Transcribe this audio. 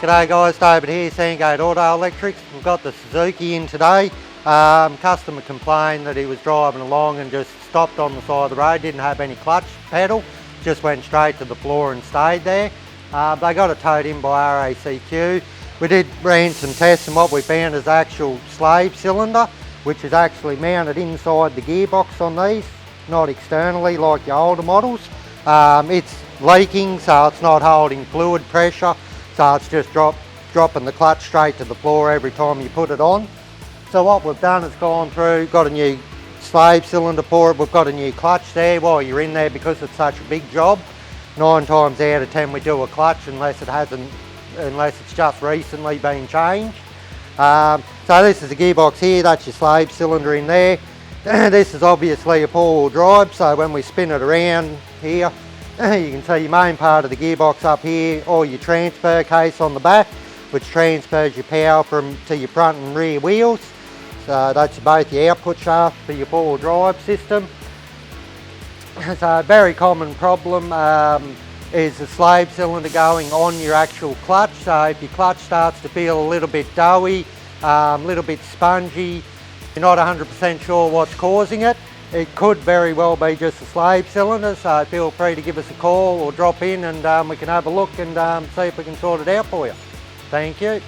G'day guys, David here, Sandgate Auto Electrics. We've got the Suzuki in today. Customer complained that he was driving along and just stopped on the side of the road, didn't have any clutch pedal, just went straight to the floor and stayed there. They got it towed in by RACQ. We did ran some tests, and what we found is the actual slave cylinder, which is actually mounted inside the gearbox on these, not externally like your older models. It's leaking, so it's not holding fluid pressure, so it's just dropping the clutch straight to the floor every time you put it on. So what we've done is gone through, got a new slave cylinder for it, we've got a new clutch there while you're in there because it's such a big job. 9 times out of 10 we do a clutch unless it's just recently been changed. So this is the gearbox here, that's your slave cylinder in there. This is obviously a 4-wheel drive, so when we spin it around here, you can see your main part of the gearbox up here, or your transfer case on the back, which transfers your power to your front and rear wheels. So that's both your output shaft for your 4-wheel drive system. So a very common problem is the slave cylinder going on your actual clutch. So if your clutch starts to feel a little bit doughy, a little bit spongy, you're not 100% sure what's causing it, it could very well be just a slave cylinder, so feel free to give us a call or drop in and we can have a look and see if we can sort it out for you. Thank you.